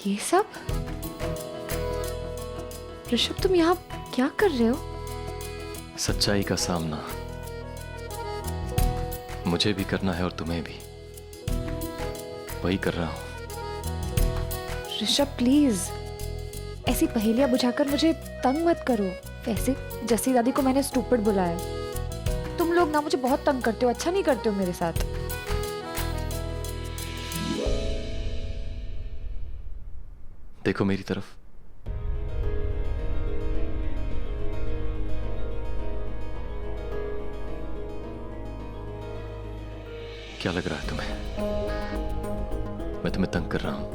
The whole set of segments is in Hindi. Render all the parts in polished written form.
ये सब? ऋषभ, तुम यहाँ क्या कर रहे हो? सच्चाई का सामना मुझे भी करना है और तुम्हें भी, वही कर रहा हूं। ऋषभ प्लीज, ऐसी पहेलियां बुझाकर मुझे तंग मत करो। वैसे जसी दादी को मैंने स्टूपिड बुलाया। तुम लोग ना मुझे बहुत तंग करते हो, अच्छा नहीं करते हो मेरे साथ। देखो मेरी तरफ। क्या लग रहा है तुम्हें? मैं तुम्हें तंग कर रहा हूं?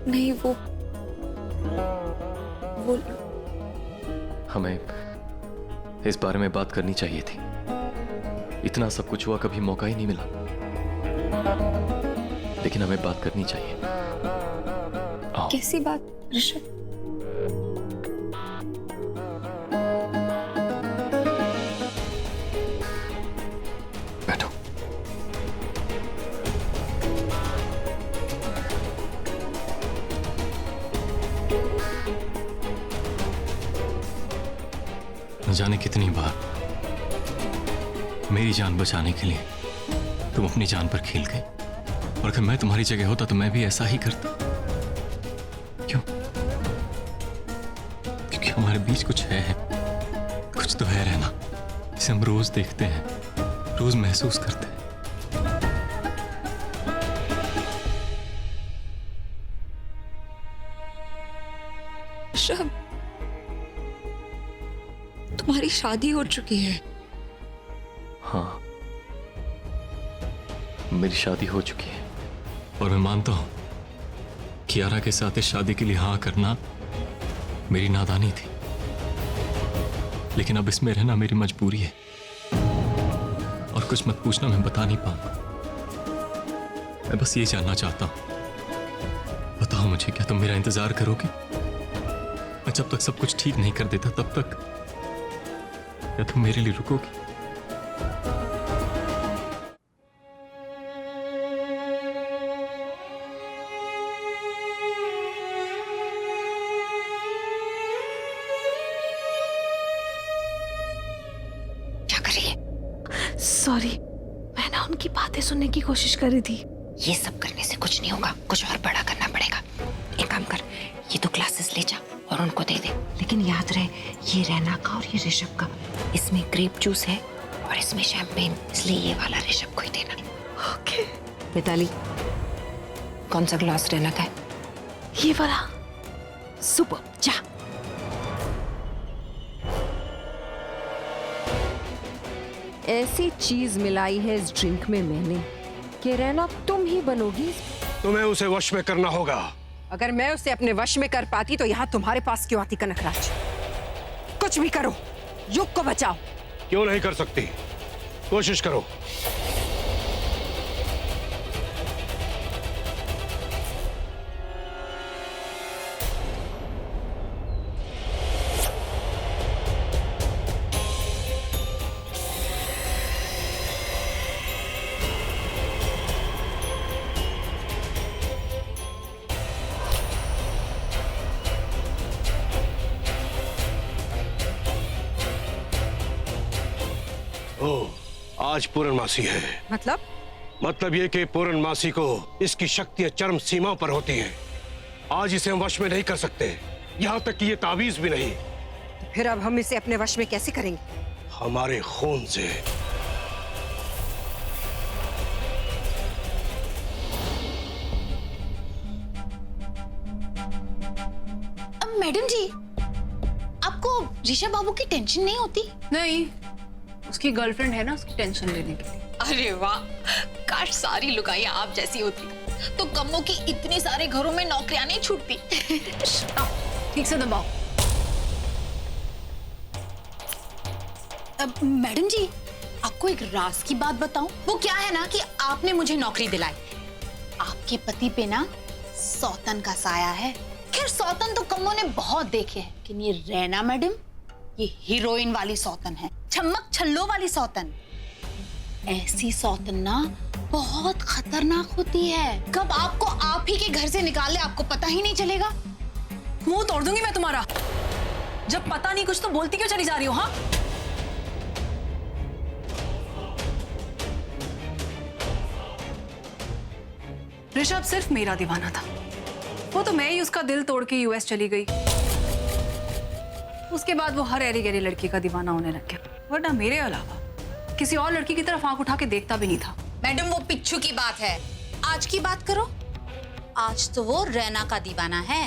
नहीं, वो हमें इस बारे में बात करनी चाहिए थी। इतना सब कुछ हुआ, कभी मौका ही नहीं मिला। लेकिन हमें बात करनी चाहिए। आओ। कैसी बात ऋषभ? बैठो। न जाने कितनी बार मेरी जान बचाने के लिए तुम अपनी जान पर खेल गए, और अगर मैं तुम्हारी जगह होता तो मैं भी ऐसा ही करता। क्यों? क्योंकि हमारे बीच कुछ है, कुछ तो है रहना, जिसे हम रोज देखते हैं, रोज महसूस करते हैं। ऋषभ, तुम्हारी शादी हो चुकी है। हाँ, मेरी शादी हो चुकी है, और मैं मानता हूं कियारा के साथ इस शादी के लिए हाँ करना मेरी नादानी थी। लेकिन अब इसमें रहना मेरी मजबूरी है, और कुछ मत पूछना, मैं बता नहीं पाऊंगा। मैं बस ये जानना चाहता हूं, बताओ मुझे, क्या तुम मेरा इंतजार करोगे? मैं जब तक सब कुछ ठीक नहीं कर देता तब तक क्या तुम मेरे लिए रुकोगी? सॉरी, मैं ना उनकी बातें सुनने की कोशिश कर रही थी। ये सब करने से कुछ नहीं होगा, कुछ और बड़ा करना पड़ेगा। एक काम कर, ये तो ग्लासेस ले जा और उनको दे दे। लेकिन याद रहे, ये रैना का और ये ऋषभ का, इसमें ग्रेप जूस है और इसमें शैंपेन, इसलिए ये वाला ऋषभ को ही देना। ओके। मिताली, कौन सा ग्लास रैना का है? ये वाला। सुपर, जा। ऐसी चीज मिलाई है इस ड्रिंक में मैंने कि रैना तुम ही बनोगी। तुम्हें उसे वश में करना होगा। अगर मैं उसे अपने वश में कर पाती तो यहाँ तुम्हारे पास क्यों आती कनकराज? कुछ भी करो, युग को बचाओ। क्यों नहीं कर सकती? कोशिश करो। आज पूर्णमासी है। मतलब ये कि पूर्णमासी को इसकी शक्तियां चरम सीमा पर होती हैं। आज इसे हम वश में नहीं कर सकते, यहाँ तक कि ये तावीज भी नहीं। तो फिर अब हम इसे अपने वश में कैसे करेंगे? हमारे खून से। अब मैडम जी, आपको ऋषभ बाबू की टेंशन नहीं होती? नहीं, उसकी गर्लफ्रेंड है ना, उसकी टेंशन लेने के लिए। अरे वाह, काश सारी लुगाइयां आप जैसी होती तो कम्मों की इतने सारे घरों में नौकरियां नहीं छूटती। ठीक से दबाओ। अब मैडम जी, आपको एक राज की बात बताऊं? वो क्या है ना कि आपने मुझे नौकरी दिलाई। आपके पति पे ना सौतन का साया है। खैर सौतन तो कम्मों ने बहुत देखे हैं, लेकिन ये रैना मैडम, ये हीरोइन वाली सौतन है, छम्मक छल्लो वाली सौतन। ऐसी सौतन ना बहुत खतरनाक होती है। कब आपको आप ही के घर से निकाल ले आपको पता ही नहीं चलेगा। मुंह तोड़ दूंगी मैं तुम्हारा। जब पता नहीं कुछ तो बोलती क्यों चली जा रही हो? हाँ, ऋषभ सिर्फ मेरा दीवाना था। वो तो मैं ही उसका दिल तोड़ के यूएस चली गई। उसके बाद वो हर ऐरी गैरी लड़की का दीवाना होने लग गया, वरना मेरे अलावा किसी और लड़की की तरफ आंख उठा के देखता भी नहीं था। मैडम वो पिच्छू की बात है, आज की बात करो। आज तो वो रैना का दीवाना है,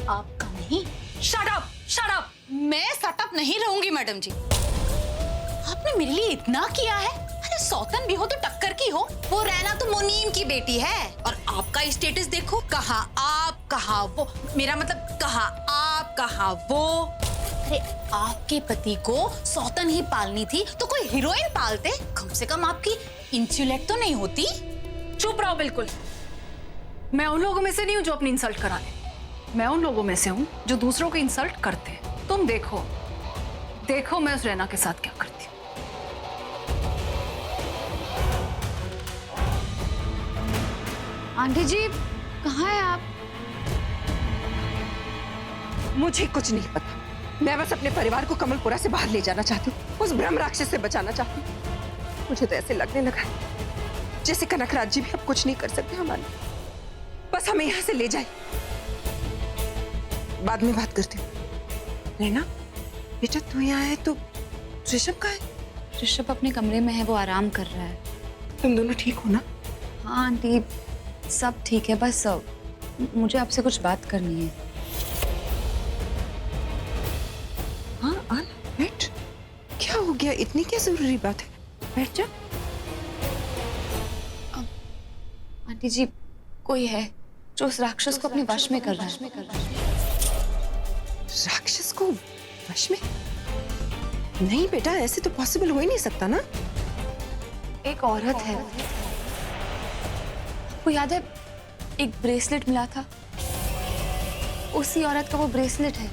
आपका नहीं। Shut up, shut up. मैं सटअप नहीं रहूंगी मैडम जी। आपने मेरे लिए इतना किया है। अरे सौतन भी हो तो टक्कर की हो। वो रैना तो मुनीम की बेटी है और आपका स्टेटस देखो, कहा आप कहा वो, मेरा मतलब कहा आप कहा वो। अरे आपके पति को सौतन ही पालनी थी तो कोई हीरोइन पालते, कम से कम आपकी इंसुलेट तो नहीं होती। चुप रहो बिल्कुल। मैं उन लोगों में से नहीं हूं जो अपनी इंसल्ट करा ले। मैं उन लोगों में से हूं जो दूसरों को इंसल्ट करते हैं। तुम देखो, देखो मैं उस रैना के साथ क्या करती हूँ। आंटी जी कहाँ हैं आप? मुझे कुछ नहीं पता। मैं बस अपने परिवार को कमलपुरा से बाहर ले जाना चाहती हूँ, उस ब्रह्म राक्षस से बचाना चाहती हूँ। मुझे तो ऐसे लगने लगा जैसे कनकराज जी भी अब कुछ नहीं कर सकते हमारे। बस हमें यहाँ से ले जाए। बाद में बात करती हूँ। रैना बेटा तू यहाँ है तो ऋषभ कहाँ है? ऋषभ अपने कमरे में है, वो आराम कर रहा है। तुम दोनों ठीक हो ना? हाँ आंटी सब ठीक है, बस मुझे आपसे कुछ बात करनी है। हाँ आन बैठ। क्या हो गया? इतनी क्या जरूरी बात है? बैठ जा। आंटी जी कोई है जो उस राक्षस को अपने वश में कर रहा है। राक्षस को वश में? नहीं बेटा ऐसे तो पॉसिबल हो ही नहीं सकता ना। एक औरत है, आपको याद है एक ब्रेसलेट मिला था, उसी औरत का वो ब्रेसलेट है।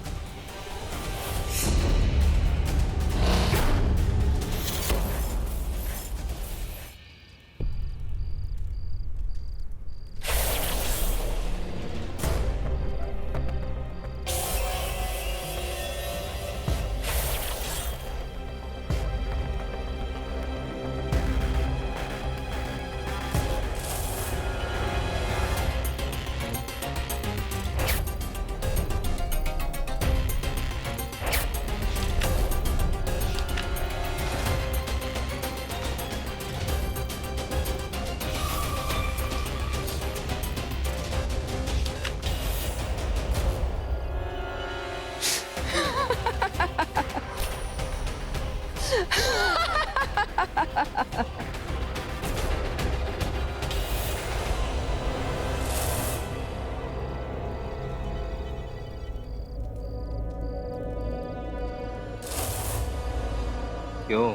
क्यों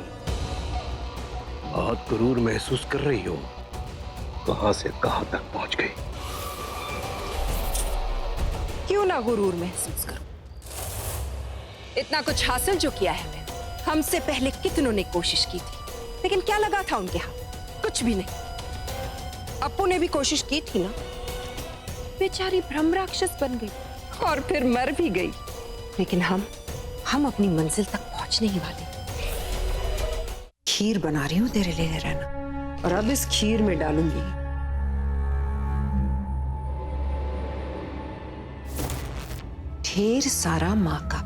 बहुत गुरूर महसूस कर रही हो? कहां से कहां तक पहुंच गई? क्यों ना गुरूर महसूस करूं? इतना कुछ हासिल जो किया है मैंने, हमसे पहले कितनों ने कोशिश की थी, लेकिन क्या लगा था उनके हाथ? कुछ भी नहीं। अप्पू ने भी कोशिश की थी ना, बेचारी ब्रह्म राक्षस बन गई और फिर मर भी गई। लेकिन हम अपनी मंजिल तक पहुंचने ही वाले। खीर बना रही हूं तेरे लिए रहना, और अब इस खीर में डालूंगी ढेर सारा माँ का